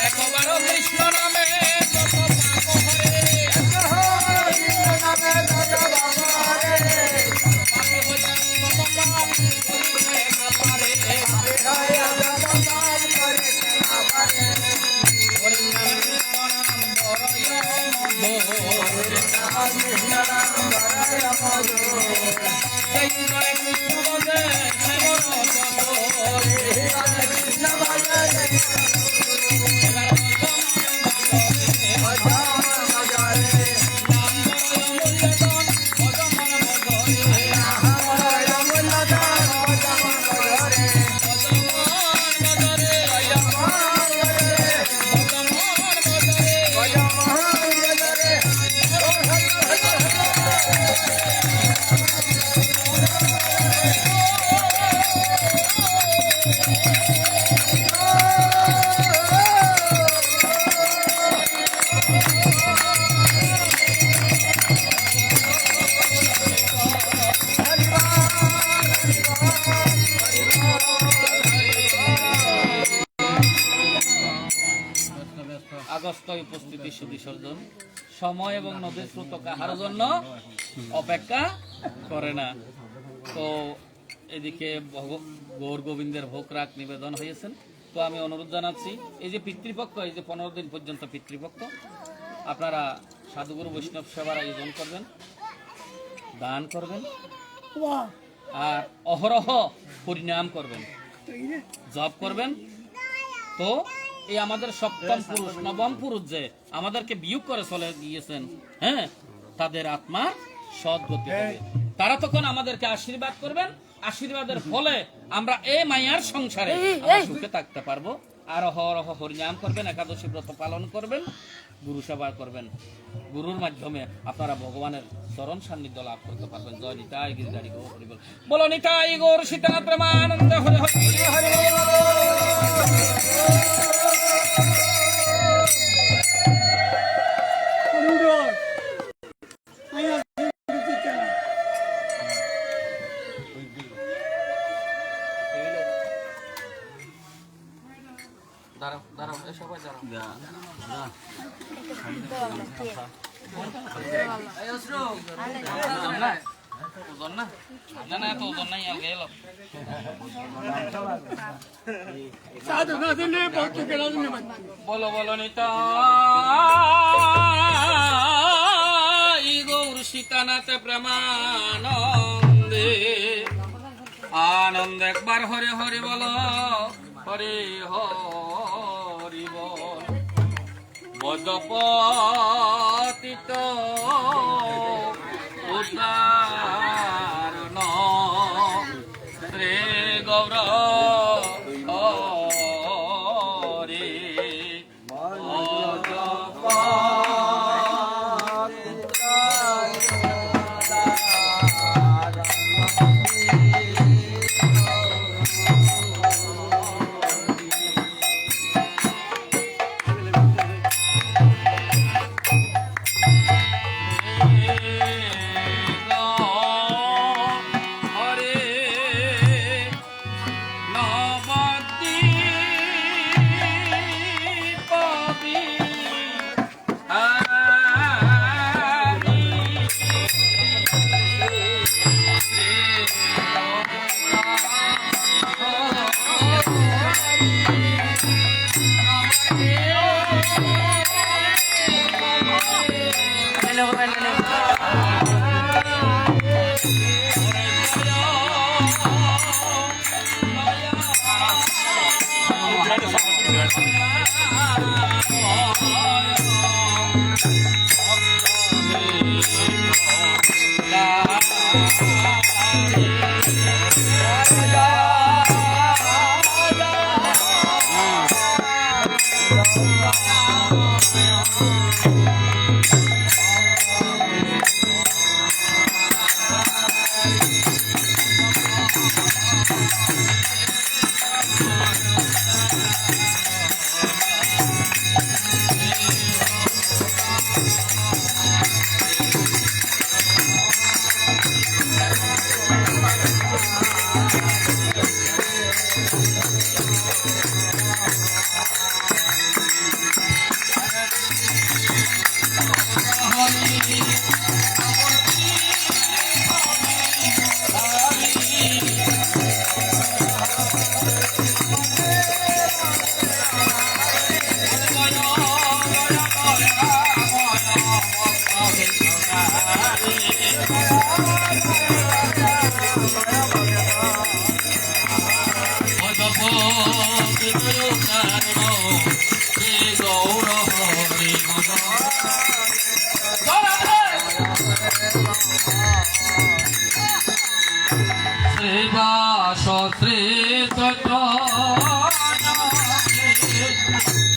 A: একবার কৃষ্ণ নামে সেই করে কৃষ্ণ বলে সেবন আগস্ট উপস্থিতি সুবিসর্জন সময় এবং নদীর স্রোত কাহার জন্য অপেক্ষা করে না। তো এদিকে গৌর গোবিন্দের ভোগ রাগ নিবেদন হয়েছেন। তো আমি অনুরোধ জানাচ্ছি, এই যে পিতৃপক্ষ, এই যে 15 দিন পর্যন্ত পিতৃপক্ষ, আপনারা সাধুগুরু বৈষ্ণব সেবার আয়োজন করবেন, দান করবেন, আর অহরহ পরিণাম করবেন, জপ করবেন। তো এই আমাদের সপ্তম পুরুষ, নবম পুরুষ যে আমাদেরকে বিয়োগ করে চলে গিয়েছেন, হ্যাঁ, তাদের আত্মার সদ্গতি হবে। তারা তখন আমাদেরকে আশীর্বাদ করবেন। আশীর্বাদের ফলে আমরা এই মায়ার সংসারে আমরা সুখে থাকতে পারবো। আর অহরহ হরিনাম করবেন, একাদশী ব্রত পালন করবেন, গুরু সেবা করবেন। গুরুর মাধ্যমে আপনারা ভগবানের চরণ সান্নিধ্য লাভ করতে পারবেন। জয় নিতাই গিরিধারী গৌর হরি বল। বলো নিতাই গৌর সীতানাথ প্রেমানন্দ হরি হরি হরি বল। দাঁড়াও দাঁড়াও, সবাই দাঁড়াও। ওজন না, না না, এত ওজন নাই, আর গেল বলো বলো নিতাই গৌর সীতানাথ প্রেমানন্দে আনন্দ একবার হরে হরে বলো, হরে হরি বল। বদপতিত উদাহরণ শ্রী গৌর হরে
B: Thank you.
A: গৌর হরি শ্রীবাস শ্রী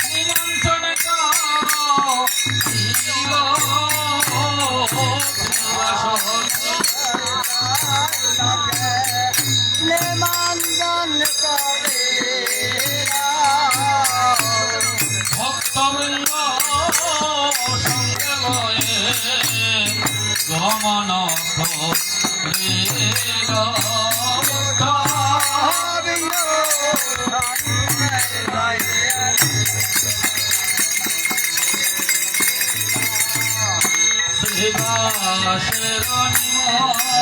A: নিমন্ত্রণ ভক্তবৃন্দ সঙ্গে লয়ে গমন শ্রীবাসের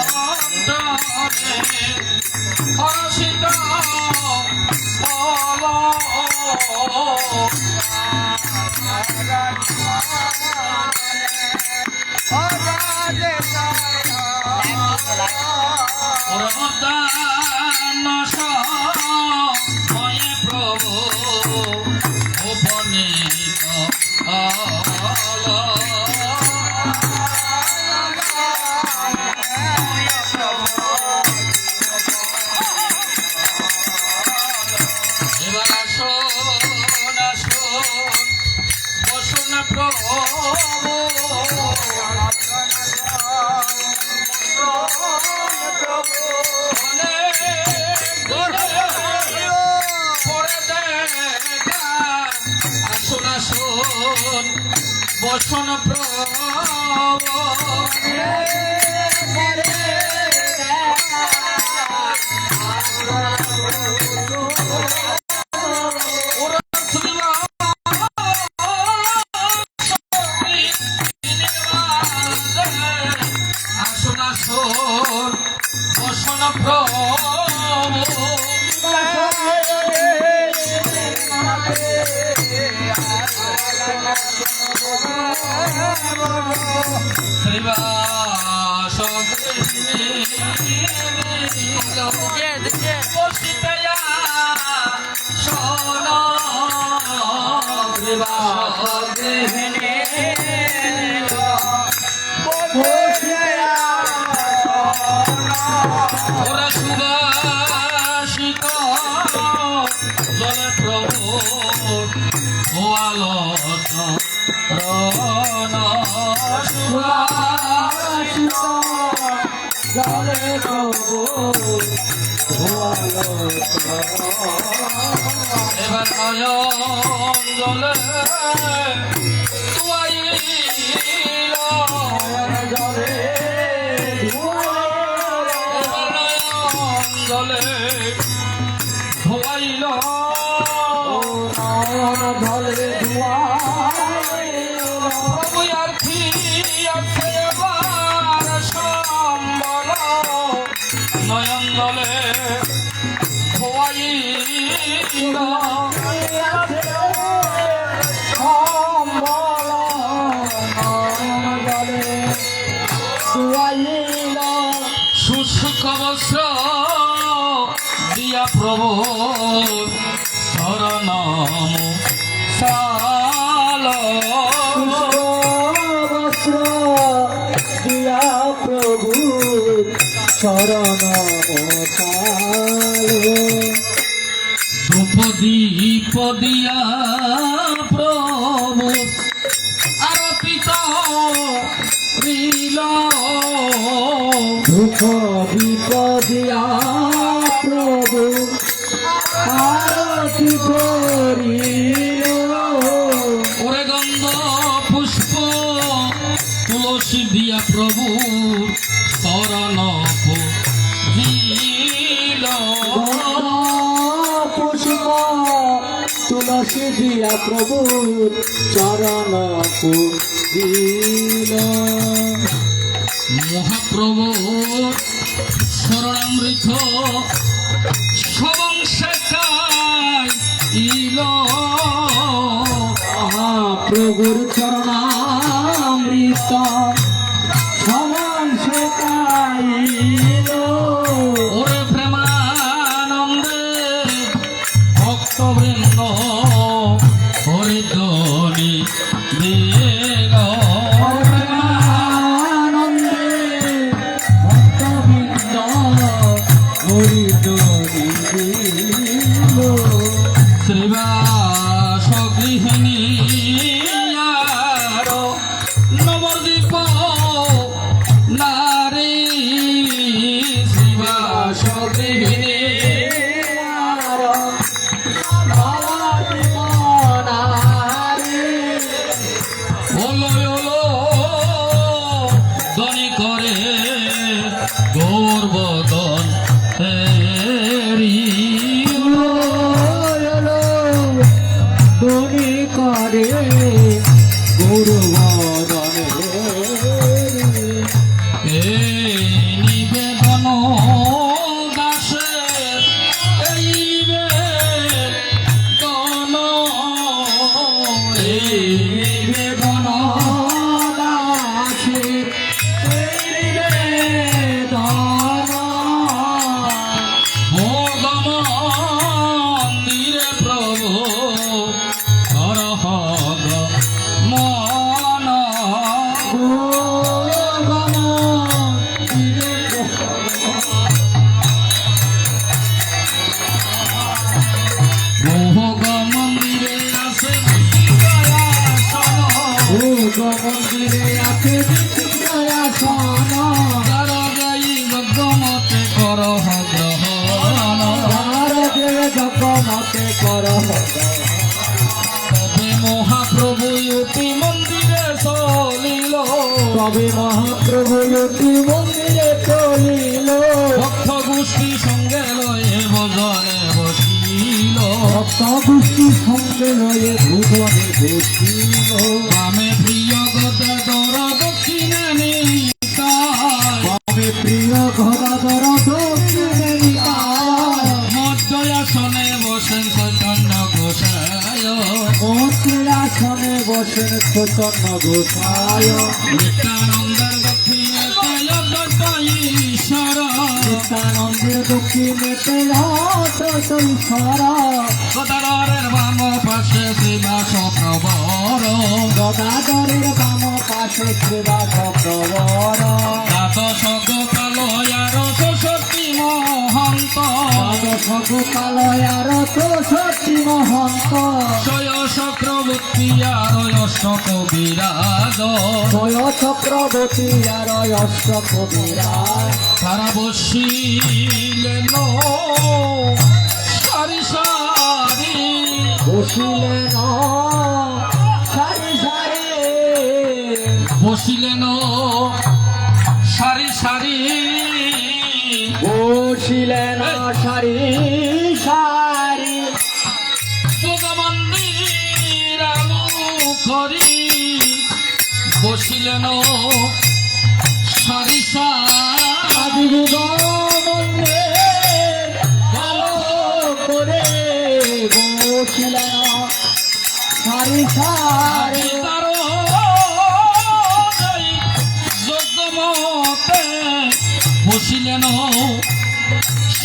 A: নিমন্ত্রণে হর্ষিত হল ময়ে প্রভু উপনীত হল এবার আসুন আসুন বসুন প্রভু আসুন আসুন বসুন প্রভু আসুন আসুন বসুন প্রভু শ্রীবাস বসিতয়া শোন ওরা সুবাসিত জলে প্রভু ভোয়ালত রণ সুবাসিত
B: জলে প্রভু
A: এবার নয়ন জলে তুয়াইল
B: জলে
A: এবার নয়ন জলে ধোয়াইল
B: ধরে
A: প্রভু আর কি আছে এবার সম্বল নয়ন জলে ধোয়াইল শুষ্ক বস্ত্র দিয়া প্রভু শরণ সাল
B: দিয়া প্রভু শরণ
A: ধূপ দীপ দিয়া প্রভু আরপিত রিল
B: দুঃখ বিপদিয়া প্রভু আরতি করিল
A: ওরে গন্ধ পুষ্প তুলসী দিয়া প্রভু শরণ দিল
B: পুষ্প তুলসী দিয়া প্রভু চরণ পুজিল
A: মহাপ্রভু শরণামৃত সবংশে খাইল
B: মহাপ্রভুর চরণামৃত সমান শেখাইল
A: ওরে প্রেমানন্দে ভক্তবৃন্দ হরিদন ধনী দিল
B: আনন্দে ভক্তবৃন্দ হরিধ্বনি দিল।
A: শ্রীবাস গৃহিণী নবদ্বীপ নারী শ্রীবাস গৃহিণী ওলো ওলো ধনী করে গৌরবদন
B: ধনী করে গৌরবদনে
A: এই নিবেদন দাসে এই নিবেদন এই নিবেদন মন্দিরে প্রভু হরহ মন ভোগ মন্দিরে আছে
B: মন্দিরে আছে
A: তার গাই যজ্ঞমতে করহ গ্রহণ
B: জগমতে কর
A: তবে মহাপ্রভু অতি মন্দিরে চলিল
B: তবে মহাপ্রভু অতি মন্দিরে চলিল
A: ভক্ত গোষ্ঠী সঙ্গে লয়ে ভজনে বসিল
B: ভক্ত গোষ্ঠী সঙ্গে রয়ে ভুবনে বসিল
A: আমি প্রিয় গতে দর দক্ষিণে নিতাই
B: তবে প্রিয় ঘোড়াধর দক্ষিণে নিতাই
A: মধ্যয়াসনে বসেন চৈতন্য গোসায়
B: মন্ত্রাসনে বসেন চৈতন্য গোসায়
A: নিত্যানন্দের দক্ষিণে ঈশ্বর
B: নিত্যানন্দের দক্ষিণেতে ঈশ্বর
A: গদাধরের বাম পাশে শ্রীবাস প্রবর
B: গদাধরের বাম পাশে শ্রীবাস প্রবর
A: দ্বাদশ গোপালয়ার সরস্বতী মহন্ত
B: সগুকালয়ার সতী মহন্ত
A: জয় চক্রবর্তী আর অষ্টক বিরাজ
B: জয় চক্রবর্তী আর অষ্ট কবিরাজ
A: তারা বসিলেন সারি সারি
B: বসিলেন সারি সারি
A: বসিলেন সারি সারি
B: বসিলেন সারি সারি
A: মন্দির করি বসিলেন সারি সারি
B: মন্দিরে ভালো করে বসিলেন সারি সারি
A: যজ্ঞমতে বসিলেন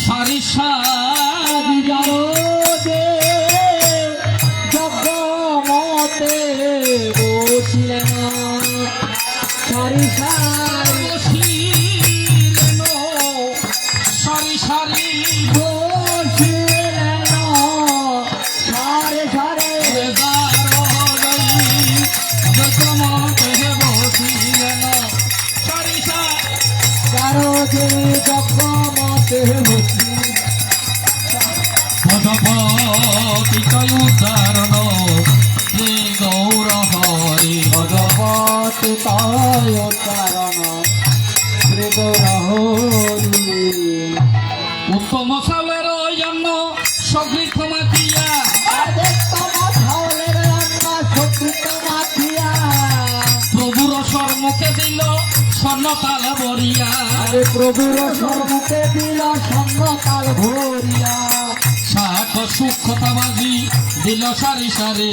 A: সারি সারি
B: জগমতে বসিলেন সারি সারি
A: বসিলেন সারি সারি
B: বসিলেন সারি সারি
A: যজ্ঞমতে বসিলেন সারি সারি
B: কারো যে জগমতে বসিলেন
A: পদপতিকয় উদাহরণ হে গৌর হরি
B: ভগবত তয় কারণ শ্রী গৌরহরি
A: উত্তম চাউলের অন্ন সগৃহ মাতিয়া প্রভুর সম্মুখে দিল স্বর্ণ তাল বরিয়া
B: প্রভুর সর্বতে দিল স্বর্ণকাল ভরিয়া
A: শাক সুক্ষতা বাজি দিল সারি সারে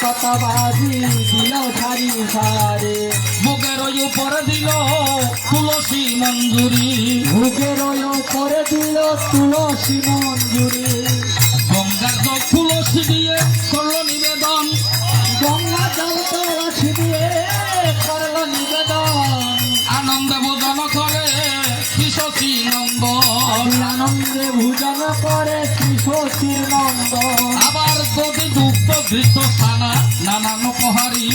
B: কথা বাজি দিল সারি সারে
A: বুকের উপরে দিল তুলসী মঞ্জুরি
B: ভুগের করে দিল তুলসী মঞ্জুরি
A: গঙ্গার তুলসী দিয়ে করল নিবেদন,
B: গঙ্গা জল তুলসী দিয়ে করল নিবেদন,
A: আনন্দে ভোজন করে শ্রী নন্দন।
B: আনন্দে ভোজন করে শ্রী শশীর নন্দন।
A: আবার যদি দুগ্ধ ঘৃত ছানা নানান উপহারী,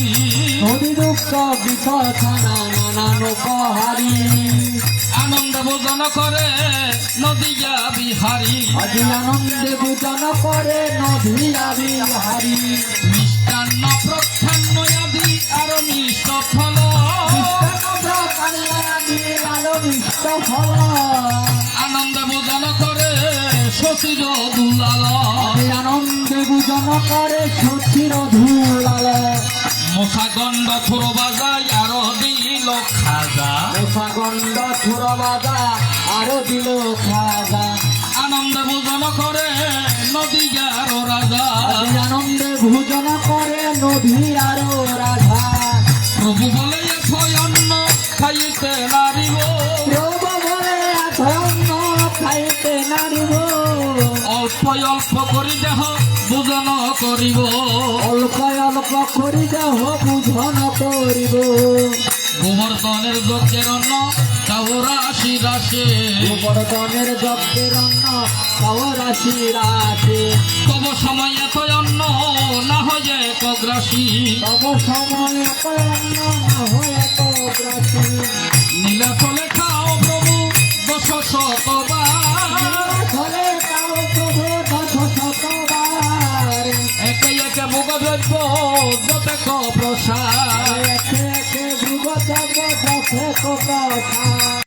B: নদী দুঃখ বিপছানা নানান উপহারী,
A: আনন্দে ভোজন করে নদিয়া বিহারী।
B: আজি আনন্দে ভোজন করে নদিয়া বিহারী।
A: মিষ্টান্ন প্রচ্ছন্ন আদি আর মিষ্ট ফল, আনন্দে ভোজন করে শশীর দুলাল।
B: আনন্দে ভোজন করে শশীর ধুলাল।
A: মশাগণ্ড থুর বাজায় আর দিল খাজা,
B: গণ্ড থুর বাজা আরো দিল খাজা।
A: আনন্দে ভোজন করে নদিয়ার রাজা।
B: আনন্দে ভোজন করে নদী আরো রাধা।
A: প্রভু বলে অন্ন খাইতে নারিব,
B: প্রভু বলে অন্ন খাইতে নারিব।
A: অল্প অল্প করি দেহ ভোজন করিব,
B: অল্প অল্প করি দেহ ভোজন করিব।
A: গোবর্ধনের যজ্ঞের অন্ন তাও রাশি রাশে,
B: গোবর্ধনের যজ্ঞের অন্ন তাও রাশি রাশে।
A: তব সময় এত অন্ন না হয়ে কগ্রাসী,
B: তব সময় অন্ন না হয়ে তো গ্রাসী।
A: নীলা চলে খাও প্রভু দশ শতবার,
B: ফলে তাও প্রভু 10 শতবার।
A: একে একে ভোগ দ্রব্য যতেক প্রসাদ,
B: একে একে ভুগ যাব 10 প্রসাদ।